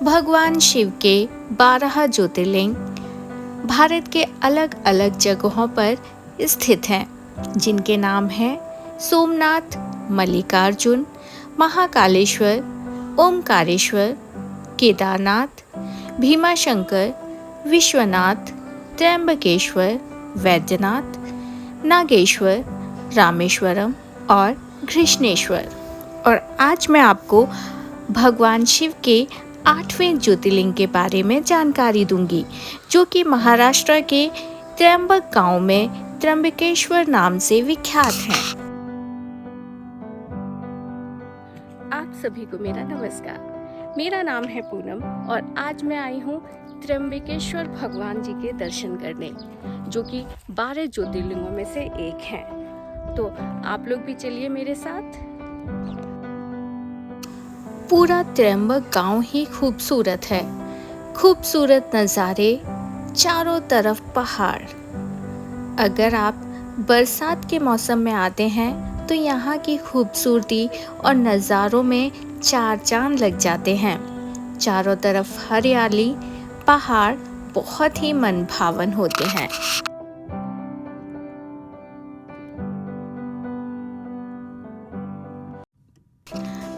भगवान शिव के 12 ज्योतिर्लिंग भारत के अलग अलग जगहों पर स्थित हैं, जिनके नाम हैं सोमनाथ, मल्लिकार्जुन, महाकालेश्वर, ओमकारेश्वर, केदारनाथ, भीमाशंकर, विश्वनाथ, त्र्यंबकेश्वर, वैद्यनाथ, नागेश्वर, रामेश्वरम और घृष्णेश्वर। और आज मैं आपको भगवान शिव के 8वें ज्योतिर्लिंग के बारे में जानकारी दूंगी, जो कि महाराष्ट्र के त्र्यंबक गांव में त्र्यंबकेश्वर नाम से विख्यात हैं। आप सभी को मेरा नमस्कार। मेरा नाम है पूनम और आज मैं आई हूँ त्र्यंबकेश्वर भगवान जी के दर्शन करने, जो कि 12 ज्योतिर्लिंगों में से एक हैं। तो आप लोग भी चलिए मेरे साथ। पूरा त्र्यंबक गांव ही खूबसूरत है। खूबसूरत नज़ारे, चारों तरफ पहाड़। अगर आप बरसात के मौसम में आते हैं तो यहाँ की खूबसूरती और नज़ारों में चार चांद लग जाते हैं। चारों तरफ हरियाली, पहाड़ बहुत ही मन भावन होते हैं।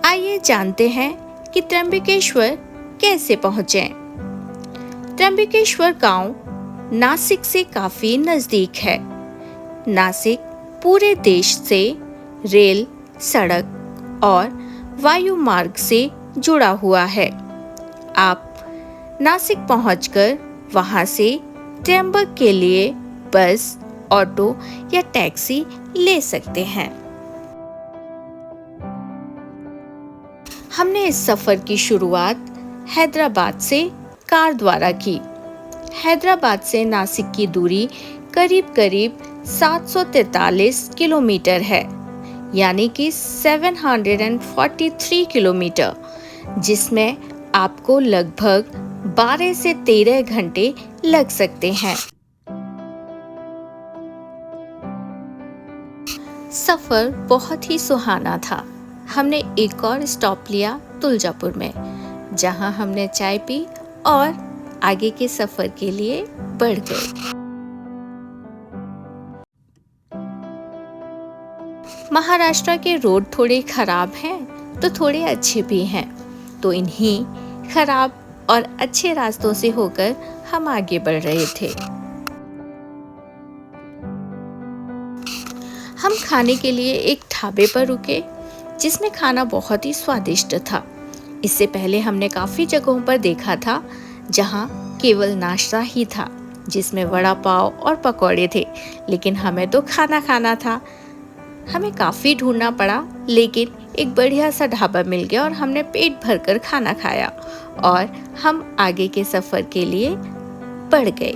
आइए जानते हैं कि त्र्यंबकेश्वर कैसे पहुँचें। त्र्यंबकेश्वर गांव नासिक से काफी नजदीक है। नासिक पूरे देश से रेल, सड़क और वायु मार्ग से जुड़ा हुआ है। आप नासिक पहुंचकर वहां से त्र्यंबक के लिए बस, ऑटो या टैक्सी ले सकते हैं। हमने इस सफर की शुरुआत हैदराबाद से कार द्वारा की। हैदराबाद से नासिक की दूरी करीब करीब 743 किलोमीटर है, यानी कि 743 किलोमीटर, जिसमें आपको लगभग 12 से 13 घंटे लग सकते हैं। सफर बहुत ही सुहाना था। हमने एक और स्टॉप लिया तुलजापुर में, जहां हमने चाय पी और आगे के सफर के लिए बढ़ गए। महाराष्ट्र के रोड थोड़े खराब हैं तो थोड़े अच्छे भी हैं, तो इन्हीं खराब और अच्छे रास्तों से होकर हम आगे बढ़ रहे थे। हम खाने के लिए एक ढाबे पर रुके, जिसमें खाना बहुत ही स्वादिष्ट था। इससे पहले हमने काफ़ी जगहों पर देखा था जहां केवल नाश्ता ही था, जिसमें वड़ा पाव और पकौड़े थे, लेकिन हमें तो खाना था। हमें काफ़ी ढूंढना पड़ा, लेकिन एक बढ़िया सा ढाबा मिल गया और हमने पेट भरकर खाना खाया और हम आगे के सफ़र के लिए बढ़ गए।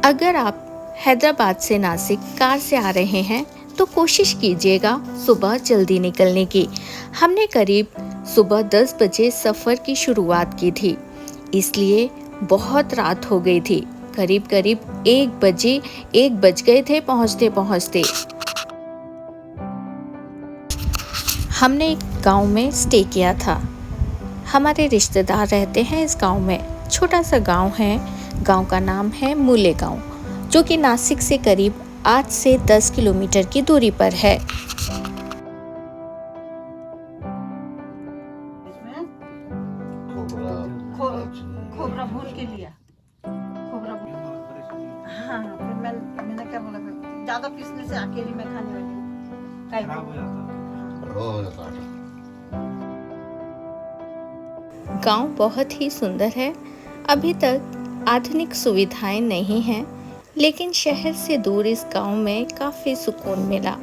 अगर आप हैदराबाद से नासिक कार से आ रहे हैं तो कोशिश कीजिएगा सुबह जल्दी निकलने की। हमने करीब सुबह 10 बजे सफ़र की शुरुआत की थी, इसलिए बहुत रात हो गई थी। करीब 1 बज गए थे पहुंचते पहुंचते। हमने एक गांव में स्टे किया था। हमारे रिश्तेदार रहते हैं इस गांव में। छोटा सा गांव है। गांव का नाम है मूले गांव, जो कि नासिक से करीब 8 से 10 किलोमीटर की दूरी पर है। खोबरा भून के लिया। खोबरा हाँ, फिर मैंने क्या बोला, ज्यादा पीसने से अकेली मैं खाने वाली हूँ, खराब हो जाता है। गांव बहुत ही सुंदर है। अभी तक आधुनिक सुविधाएं नहीं हैं, लेकिन शहर से दूर इस गांव में काफी सुकून मिला।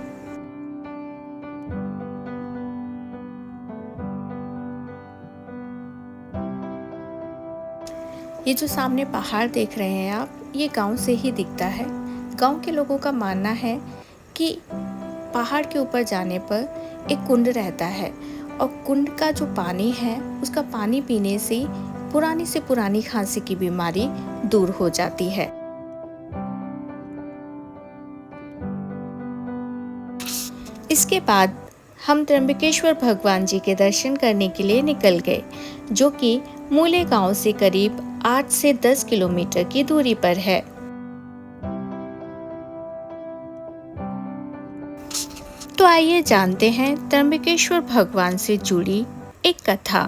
ये जो सामने पहाड़ देख रहे हैं आप, ये गांव से ही दिखता है। गांव के लोगों का मानना है कि पहाड़ के ऊपर जाने पर एक कुंड रहता है और कुंड का जो पानी है, उसका पानी पीने से पुरानी खांसी की बीमारी दूर हो जाती है। इसके बाद हम त्र्यंबकेश्वर भगवान जी के दर्शन करने के लिए निकल गए, जो कि मूले गांव से करीब 8 से 10 किलोमीटर की दूरी पर है। तो आइए जानते हैं त्र्यंबकेश्वर भगवान से जुड़ी एक कथा।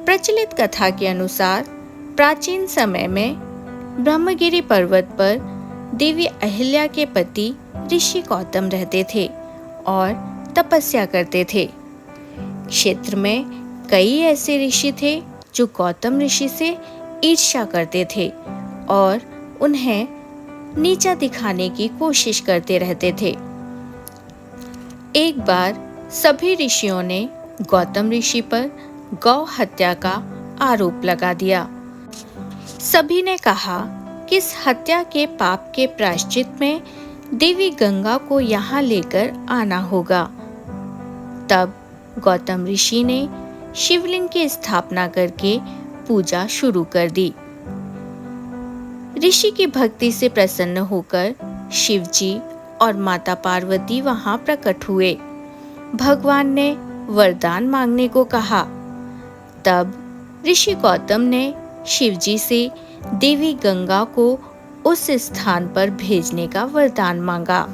प्रचलित कथा के अनुसार प्राचीन समय में ब्रह्मगिरि पर्वत पर देवी अहिल्या के पति ऋषि गौतम रहते थे और तपस्या करते थे। क्षेत्र में कई ऐसे ऋषि थे जो गौतम ऋषि से ईर्ष्या करते थे और उन्हें नीचा दिखाने की कोशिश करते रहते थे। एक बार सभी ऋषियों ने गौतम ऋषि पर गौ हत्या का आरोप लगा दिया। सभी ने कहा कि इस हत्या के पाप के प्रायश्चित में देवी गंगा को यहाँ लेकर आना होगा। तब गौतम ऋषि ने शिवलिंग की स्थापना करके पूजा शुरू कर दी। ऋषि की भक्ति से प्रसन्न होकर शिवजी और माता पार्वती वहां प्रकट हुए। भगवान ने वरदान मांगने को कहा। तब ऋषि गौतम ने शिवजी से देवी गंगा को उस स्थान पर भेजने का वरदान मांगा।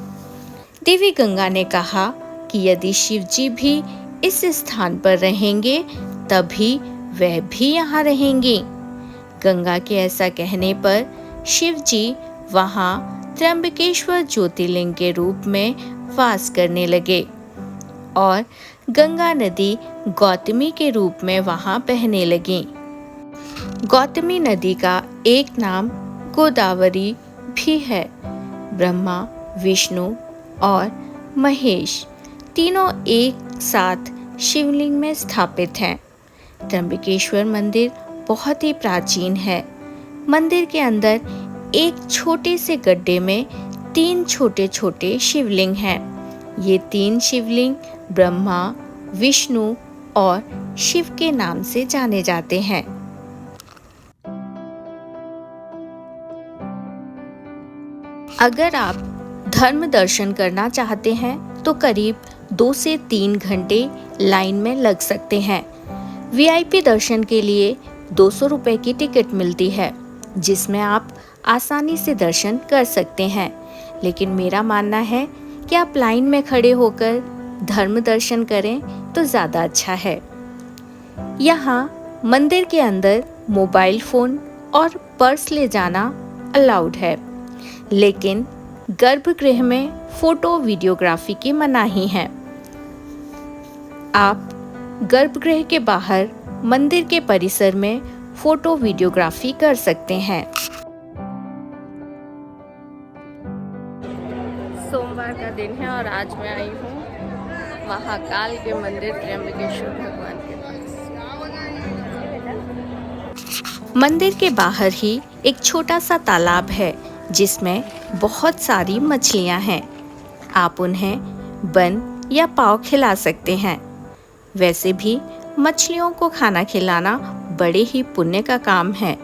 देवी गंगा ने कहा कि यदि शिवजी भी इस स्थान पर रहेंगे तभी वह भी यहाँ रहेंगी। गंगा के ऐसा कहने पर शिवजी वहाँ त्र्यंबकेश्वर ज्योतिर्लिंग के रूप में वास करने लगे और गंगा नदी गौतमी के रूप में वहाँ बहने लगी। गौतमी नदी का एक नाम गोदावरी भी है। ब्रह्मा, विष्णु और महेश तीनों एक साथ शिवलिंग में स्थापित हैं। त्र्यंबकेश्वर मंदिर बहुत ही प्राचीन है। मंदिर के अंदर एक छोटे से गड्ढे में 3 छोटे छोटे शिवलिंग हैं। ये 3 शिवलिंग ब्रह्मा, विष्णु और शिव के नाम से जाने जाते हैं। अगर आप धर्म दर्शन करना चाहते हैं तो करीब 2 से 3 घंटे लाइन में लग सकते हैं। वीआईपी दर्शन के लिए 200 रुपए की टिकट मिलती है, जिसमें आप आसानी से दर्शन कर सकते हैं। लेकिन मेरा मानना है कि आप लाइन में खड़े होकर धर्म दर्शन करें तो ज़्यादा अच्छा है। यहाँ मंदिर के अंदर मोबाइल फ़ोन और पर्स ले जाना अलाउड है, लेकिन गर्भगृह में फोटो वीडियोग्राफी की मनाही है। आप गर्भगृह के बाहर मंदिर के परिसर में फोटो वीडियोग्राफी कर सकते हैं। सोमवार का दिन है और आज मैं आई हूँ महाकाल के मंदिर त्र्यंबकेश्वर भगवान के पास। मंदिर के बाहर ही एक छोटा सा तालाब है जिसमें बहुत सारी मछलियां हैं। आप उन्हें बन या पाव खिला सकते हैं। वैसे भी मछलियों को खाना खिलाना बड़े ही पुण्य का काम है,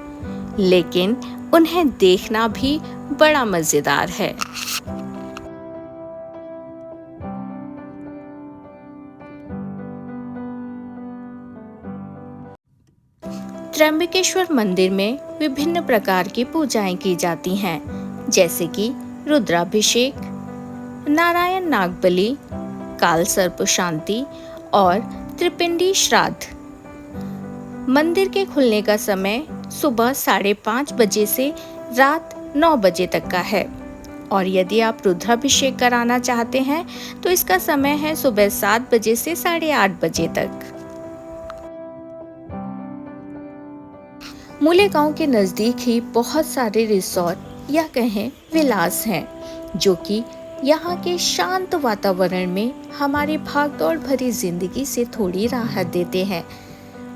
लेकिन उन्हें देखना भी बड़ा मजेदार है। त्र्यंबकेश्वर मंदिर में विभिन्न प्रकार की पूजाएं की जाती हैं, जैसे कि रुद्राभिषेक, नारायण नागबलि, काल सर्प शांति और त्रिपिंडी श्राद्ध। मंदिर के खुलने का समय सुबह 5:30 बजे से रात 9 बजे तक का है और यदि आप रुद्राभिषेक कराना चाहते हैं तो इसका समय है सुबह 7 बजे से 8:30 बजे तक। मूले गांव के नज़दीक ही बहुत सारे रिसोर्ट या कहें विलास हैं, जो कि यहाँ के शांत वातावरण में हमारी भागदौड़ भरी जिंदगी से थोड़ी राहत देते हैं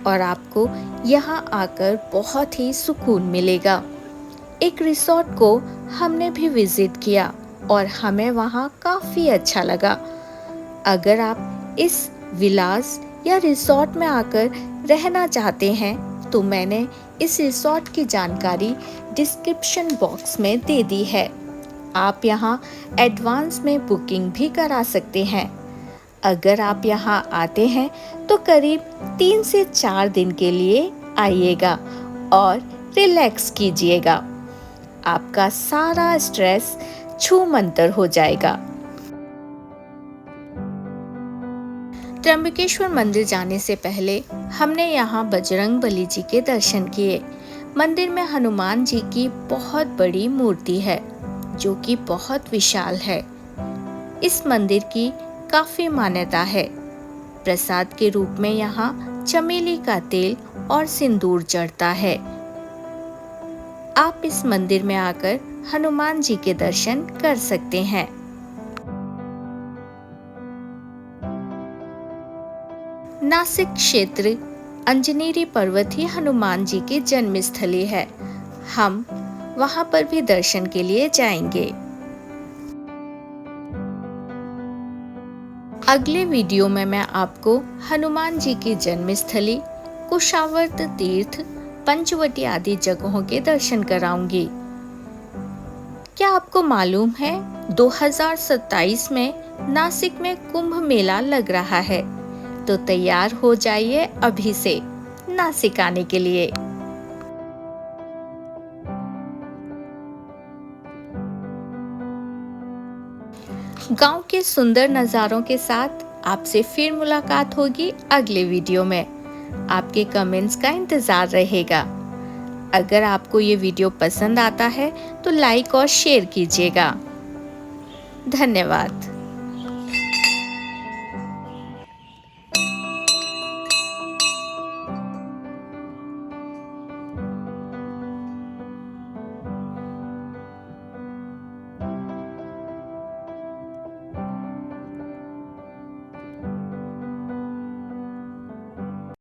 और आपको यहाँ आकर बहुत ही सुकून मिलेगा। एक रिसोर्ट को हमने भी विजिट किया और हमें वहाँ काफ़ी अच्छा लगा। अगर आप इस विलास या रिसोर्ट में आकर रहना चाहते हैं तो मैंने इस रिसोर्ट की जानकारी डिस्क्रिप्शन बॉक्स में दे दी है। आप यहाँ एडवांस में बुकिंग भी करा सकते हैं। अगर आप यहाँ आते हैं तो करीब 3 से 4 दिन के लिए आइएगा और रिलैक्स कीजिएगा। आपका सारा स्ट्रेस छूमंतर हो जाएगा। त्र्यंबकेश्वर मंदिर जाने से पहले हमने यहाँ बजरंगबली जी के दर्शन किए। मंदिर में हनुमान जी की बहुत बड़ी मूर्ति है जो कि बहुत विशाल है। इस मंदिर की काफी मान्यता है। प्रसाद के रूप में यहाँ चमेली का तेल और सिंदूर चढ़ता है। आप इस मंदिर में आकर हनुमान जी के दर्शन कर सकते हैं। नासिक क्षेत्र अंजनेरी पर्वत ही हनुमान जी की जन्मस्थली है। हम वहां पर भी दर्शन के लिए जाएंगे। अगले वीडियो में मैं आपको हनुमान जी की जन्मस्थली, कुशावर्त तीर्थ, पंचवटी आदि जगहों के दर्शन कराऊंगी। क्या आपको मालूम है 2027 में नासिक में कुंभ मेला लग रहा है? तो तैयार हो जाइए अभी से नासिक आने के लिए। गांव के सुंदर नज़ारों के साथ आपसे फिर मुलाकात होगी अगले वीडियो में। आपके कमेंट्स का इंतजार रहेगा। अगर आपको ये वीडियो पसंद आता है तो लाइक और शेयर कीजिएगा। धन्यवाद।